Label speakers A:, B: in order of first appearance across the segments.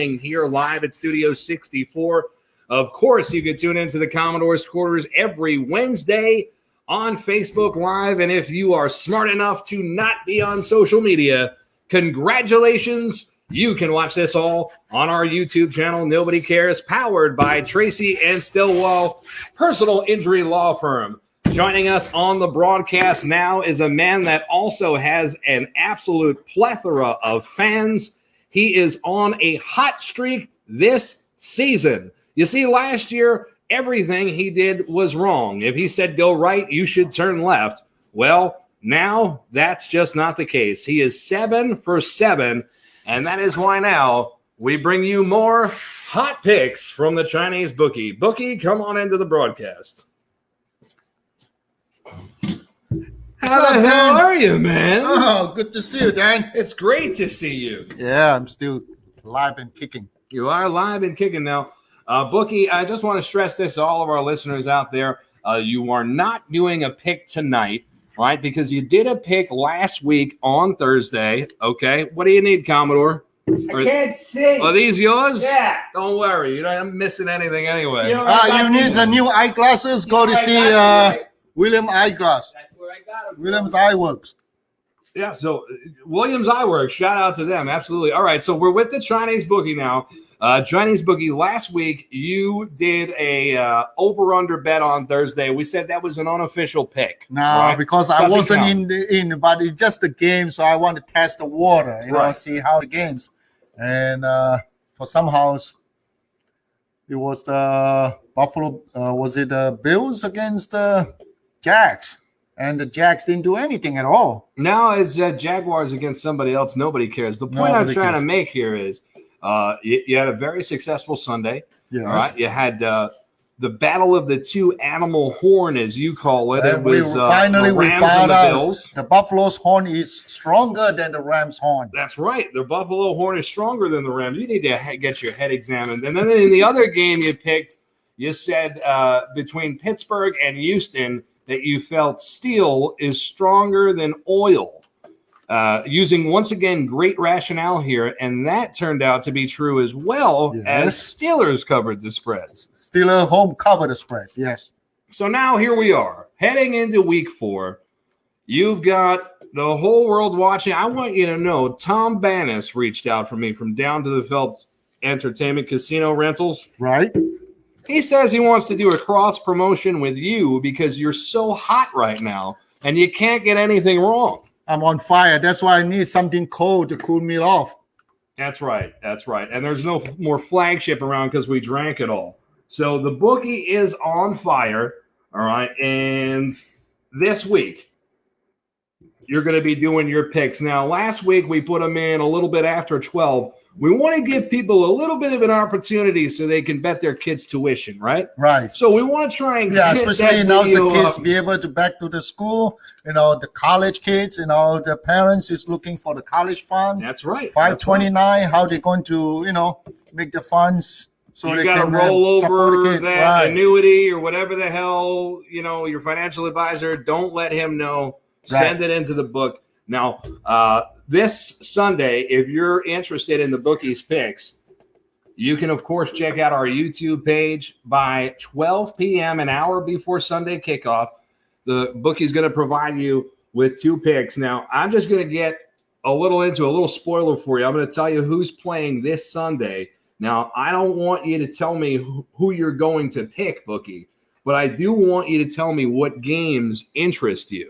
A: here live at Studio 64. Of course, you can tune into the Commodore's Quarters every Wednesday on Facebook Live. And if you are smart enough to not be on social media, congratulations. You can watch this all on our YouTube channel, Nobody Cares, powered by Tracey and Stilwell, personal injury law firm. Joining us on the broadcast now is a man that also has an absolute plethora of fans. He is on a hot streak this season. You see, last year, everything he did was wrong. If he said go right, you should turn left. Well, now that's just not the case. He is 7 for 7, and that is why now we bring you more hot picks from the Chinese bookie. Bookie, come on into the broadcast. How the hell are you, man?
B: Oh, good to see you, Dan.
A: It's great to see you.
B: Yeah, I'm still alive and kicking.
A: You are alive and kicking now. Bookie, I just want to stress this to all of our listeners out there. You are not doing a pick tonight, right? Because you did a pick last week on Thursday. Okay. What do you need, Commodore?
C: I can't see.
A: Are these yours?
C: Yeah.
A: Don't worry. You're not missing anything anyway.
B: You need some new eyeglasses? Go to see William Eyeglass.
C: That's where I got them.
B: William's Eyeworks.
A: Yeah, so Williams Eyeworks, shout out to them. Absolutely. All right, so we're with the Chinese bookie now. Chinese bookie, last week you did a over-under bet on Thursday. We said that was an unofficial pick.
B: No,
A: right?
B: because I wasn't in, but it's just a game, so I want to test the water, see how the games. And for somehow it was the Buffalo, was it the Bills against the Jags? And the Jags didn't do anything at all.
A: Now it's Jaguars against somebody else. Nobody cares. The point I'm trying to make here is you had a very successful Sunday.
B: Yes.
A: All right. You had the battle of the two animal horn, as you call it.
B: And
A: it was
B: finally
A: we
B: found out the Buffalo's horn is stronger than the Rams' horn.
A: That's right. The Buffalo horn is stronger than the Rams. You need to get your head examined. And then in the other game you picked, you said between Pittsburgh and Houston that you felt steel is stronger than oil. Using, once again, great rationale here, and that turned out to be true as well, as Steelers covered the spreads.
B: Steelers home covered the spreads, yes.
A: So now here we are, heading into week 4. You've got the whole world watching. I want you to know Tom Bannis reached out for me from Down to the Phelps Entertainment Casino Rentals.
B: Right.
A: He says he wants to do a cross promotion with you because you're so hot right now and you can't get anything wrong.
B: I'm on fire. That's why I need something cold to cool me off.
A: That's right. That's right. And there's no more flagship around because we drank it all. So the bookie is on fire. All right. And this week, you're going to be doing your picks. Now, last week, we put them in a little bit after 12. We want to give people a little bit of an opportunity so they can bet their kids' tuition, right?
B: Right.
A: So we want to try and
B: especially now the kids be able to back to the school. The college kids, the parents is looking for the college fund.
A: That's right.
B: 529. How they going to make the funds so they can
A: roll over
B: support the kids.
A: that annuity or whatever the hell your financial advisor. Don't let him know. Send it into the book. Now, this Sunday, if you're interested in the bookies picks, you can, of course, check out our YouTube page by 12 p.m., an hour before Sunday kickoff. The bookie's going to provide you with 2 picks. Now, I'm just going to get a little spoiler for you. I'm going to tell you who's playing this Sunday. Now, I don't want you to tell me who you're going to pick, bookie, but I do want you to tell me what games interest you.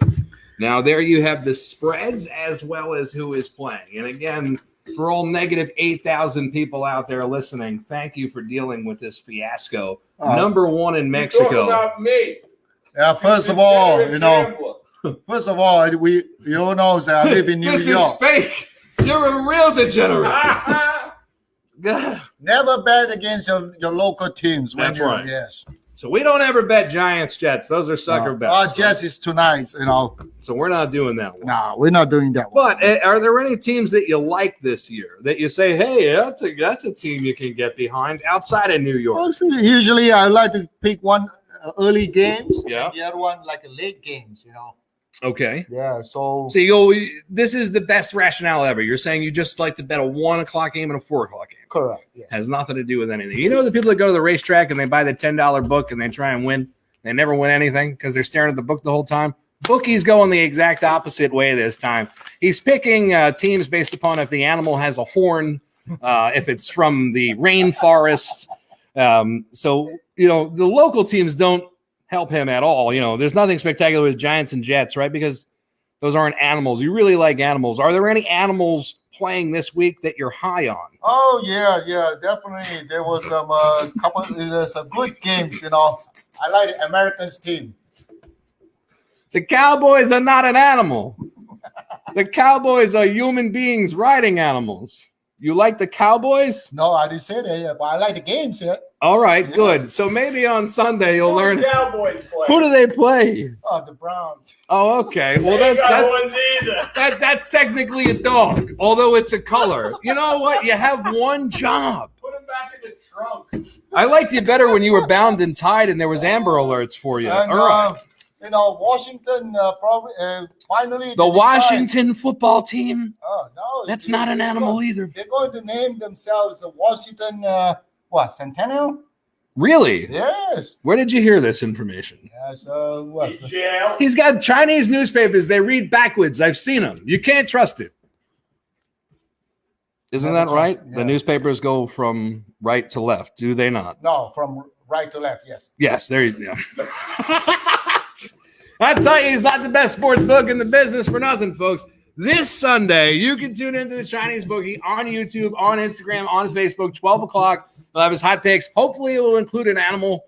A: Now, there you have the spreads as well as who is playing. And again, for all negative 8,000 people out there listening, thank you for dealing with this fiasco. Number 1 in Mexico.
C: You're talking about me.
B: Yeah, first of all, we all know that I live in New York.
A: This is fake. You're a real degenerate.
B: Never bet against your local teams.
A: That's right.
B: Yes.
A: So we don't ever bet Giants, Jets. Those are sucker bets.
B: Jets is too nice,
A: So we're not doing that one.
B: No, we're not doing that one.
A: But are there any teams that you like this year that you say, hey, that's a team you can get behind outside of New York?
B: Well, usually I like to pick one early games,
A: and
B: the other one like a late games.
A: Okay.
B: Yeah, so
A: So you go, this is the best rationale ever. You're saying you just like to bet a 1 o'clock game and a 4 o'clock game.
B: correct. Yeah.
A: Has nothing to do with anything. You know the people that go to the racetrack and they buy the $10 book and they try and win? They never win anything because they're staring at the book the whole time. Bookie's going the exact opposite way this time. He's picking teams based upon if the animal has a horn, if it's from the rainforest. So, you know, the local teams don't help him at all. You know, there's nothing spectacular with Giants and Jets, right? Because those aren't animals. You really like animals. Are there any animals playing this week that you're high on?
B: Oh yeah, definitely. There was some couple. There's some good games. You know, I like the Americans team.
A: The Cowboys are not an animal. The Cowboys are human beings riding animals. You like the Cowboys?
B: No, I didn't say that yet, but I like the games here.
A: All right, good. So maybe on Sunday you'll learn.
C: Who the Cowboys play?
A: Who do they play?
B: Oh, the Browns.
A: Oh, okay. Well,
C: They ain't got ones either.
A: that's technically a dog, although it's a color. You know what? You have one job.
C: Put him back in the trunk.
A: I liked you better when you were bound and tied and there was Amber Alerts for you.
B: And,
A: All right.
B: You know, Washington probably finally.
A: The Washington football team?
B: Oh no,
A: That's not an animal either.
B: They're going to name themselves the Washington Centennial.
A: Really?
B: Yes.
A: Where did you hear this information?
B: Yes. What?
C: In jail.
A: He's got Chinese newspapers. They read backwards. I've seen them. You can't trust it. Isn't that right?
B: Yeah.
A: The newspapers go from right to left, do they not?
B: No, from right to left. Yes.
A: Yes, there you go. I tell you, he's not the best sports book in the business for nothing, folks. This Sunday, you can tune into the Chinese Bookie on YouTube, on Instagram, on Facebook, 12 o'clock. He'll have his hot picks. Hopefully, it will include an animal.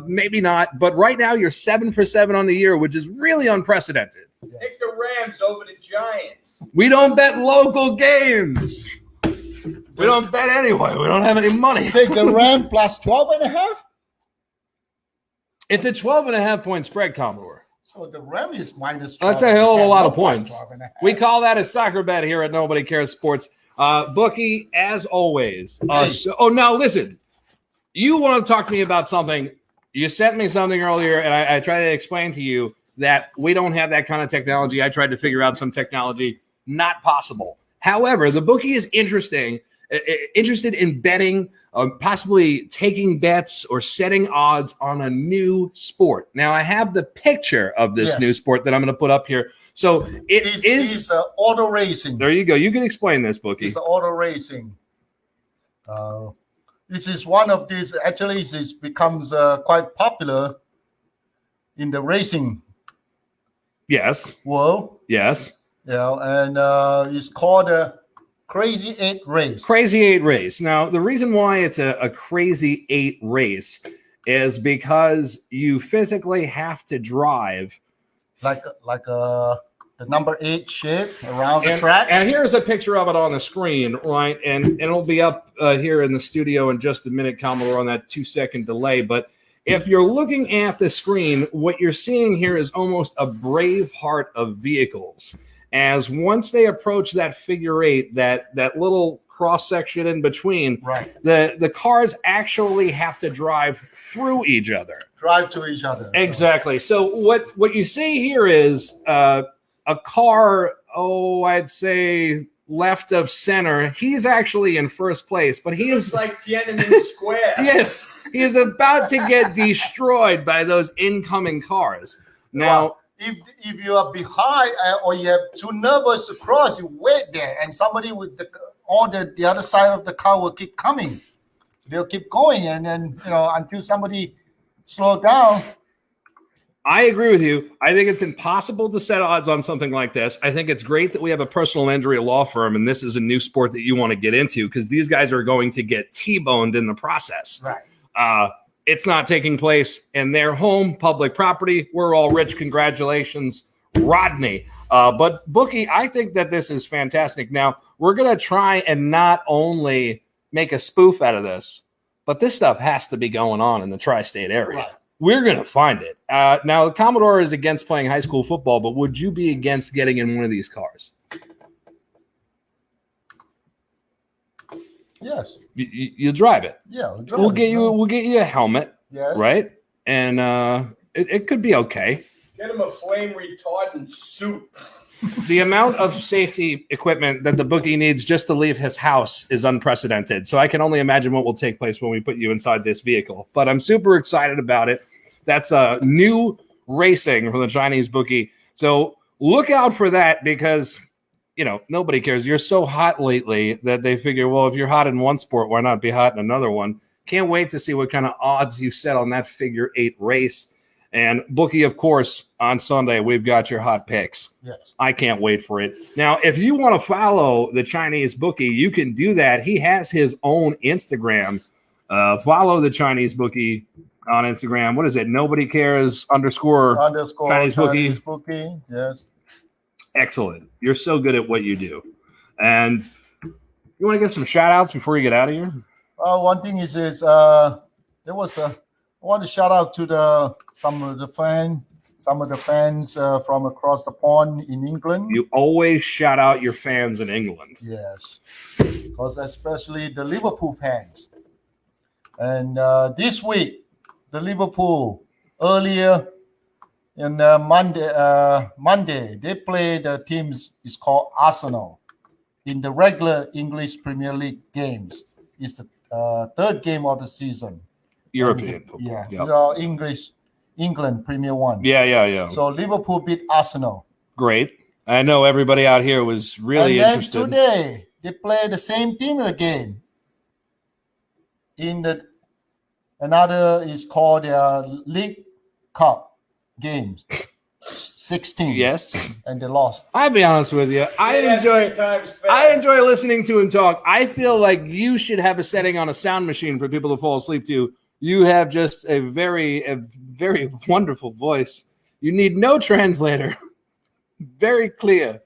A: Maybe not. But right now, you're 7 for 7 on the year, which is really unprecedented.
C: Take the Rams over the Giants.
A: We don't bet local games. We don't bet anyway. We don't have any money.
B: Take the Ram plus 12.5.
A: It's a 12.5 point spread, Commodore.
B: So the Ram is minus 12.
A: That's a hell of a lot of
B: plus
A: points.
B: 12.5.
A: We call that a soccer bet here at Nobody Cares Sports. Bookie, as always. Now listen. You want to talk to me about something. You sent me something earlier, and I tried to explain to you that we don't have that kind of technology. I tried to figure out some technology. Not possible. However, the bookie is interested in betting, possibly taking bets or setting odds on a new sport. Now, I have the picture of this new sport that I'm going to put up here. So it's
B: auto racing.
A: There you go. You can explain this, Bookie.
B: It's auto racing. This is one of these. Actually, this becomes quite popular in the racing.
A: Yes.
B: World.
A: Yes.
B: Yeah, and it's called a Crazy 8 race.
A: Crazy 8 race. Now, the reason why it's a Crazy 8 race is because you physically have to drive
B: like the number 8 shape around the track.
A: And here's a picture of it on the screen, right? And it'll be up here in the studio in just a minute, Commodore, on that 2-second delay. But if you're looking at the screen, what you're seeing here is almost a Braveheart of vehicles. As once they approach that figure 8, that little cross section in between,
B: right,
A: the cars actually have to drive through each other.
B: Drive to each other.
A: Exactly. So what you see here is a car, I'd say left of center. He's actually in first place, but he is
C: like Tiananmen Square.
A: Yes, he is about to get destroyed by those incoming cars. Now,
B: well, if you are behind or you have too nervous to cross, you wait there, and somebody with the other side of the car will keep coming. They'll keep going, and then until somebody slow down.
A: I agree with you. I think it's impossible to set odds on something like this. I think it's great that we have a personal injury law firm, and this is a new sport that you want to get into because these guys are going to get T-boned in the process.
B: Right.
A: It's not taking place in their home, public property. We're all rich. Congratulations, Rodney. But Bookie, I think that this is fantastic. Now, we're going to try and not only make a spoof out of this, but this stuff has to be going on in the tri-state area.
B: Right.
A: We're going to find it. Now, the Commodore is against playing high school football, but would you be against getting in one of these cars?
B: Yes.
A: You drive it.
B: Yeah.
A: We'll get you a helmet.
B: Yes.
A: Right. And it could be okay.
C: Get him a flame retardant suit.
A: The amount of safety equipment that the bookie needs just to leave his house is unprecedented. So I can only imagine what will take place when we put you inside this vehicle. But I'm super excited about it. That's a new racing from the Chinese bookie. So look out for that because, you know, nobody cares. You're so hot lately that they figure, well, if you're hot in one sport, why not be hot in another one? Can't wait to see what kind of odds you set on that figure 8 race. And bookie, of course, on Sunday, we've got your hot picks.
B: Yes.
A: I can't wait for it. Now, if you want to follow the Chinese bookie, you can do that. He has his own Instagram. Follow the Chinese bookie on Instagram. What is it? Nobody cares _ Chinese bookie.
B: Yes.
A: Excellent. You're so good at what you do. And you want to give some shout outs before you get out of here?
B: One thing is I want to shout out to some of the fans from across the pond in England.
A: You always shout out your fans in England.
B: Yes, because especially the Liverpool fans. And this week, the Liverpool earlier in Monday they play the teams is called Arsenal in the regular English Premier League games. It's the third game of the season.
A: European football.
B: Yeah,
A: yep.
B: England Premier One.
A: Yeah.
B: So Liverpool beat Arsenal.
A: Great. I know everybody out here was really interested.
B: And then today they play the same team again. Another is called the League Cup games. 16.
A: Yes.
B: And they lost.
A: I'll be honest with you. I enjoy listening to him talk. I feel like you should have a setting on a sound machine for people to fall asleep to. You have just a very wonderful voice. You need no translator. Very clear.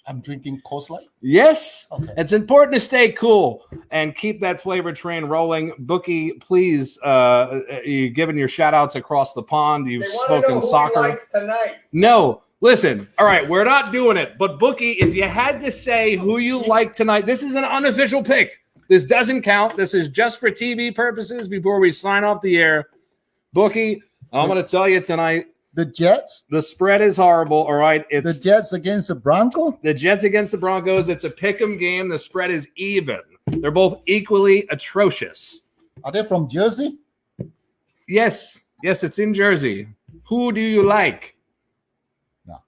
B: I'm drinking Coast Light.
A: Yes.
B: Okay.
A: It's important to stay cool and keep that flavor train rolling. Bookie, please, you're giving your shout outs across the pond. You've spoken soccer.
C: Who he likes tonight.
A: No. Listen, all right, we're not doing it. But Bookie, if you had to say who you like tonight, this is an unofficial pick. This doesn't count. This is just for TV purposes before we sign off the air. Bookie, I'm going to tell you tonight.
B: The Jets?
A: The spread is horrible, all right? It's
B: the Jets against the Broncos?
A: The Jets against the Broncos. It's a pick'em game. The spread is even. They're both equally atrocious.
B: Are they from Jersey?
A: Yes. Yes, it's in Jersey. Who do you like?
B: No.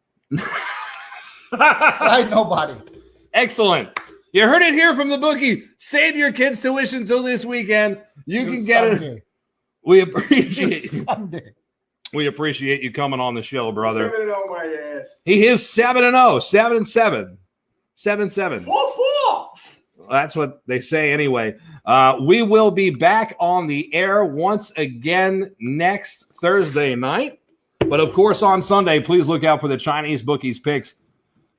B: Like nobody.
A: Excellent. You heard it here from the bookie. Save your kids' tuition until this weekend. You can get it. We appreciate
B: Sunday.
A: We appreciate you coming on the show, brother.
C: 7-0 my ass.
A: He is 7-0, 7-7, 7-7.
C: 4-4.
A: That's what they say anyway. We will be back on the air once again next Thursday night. But, of course, on Sunday, please look out for the Chinese bookies picks.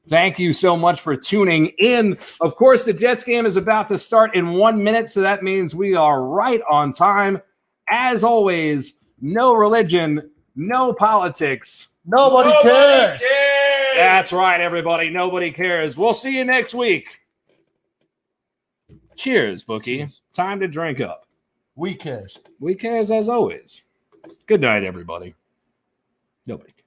A: Thank you so much for tuning in. Of course, the Jets game is about to start in 1 minute, so that means we are right on time. As always, no religion, no politics.
B: Nobody cares.
A: That's right, everybody. Nobody cares. We'll see you next week. Cheers, Bookie. Cheers. Time to drink up.
B: We cares.
A: We cares as always. Good night, everybody. Nobody cares.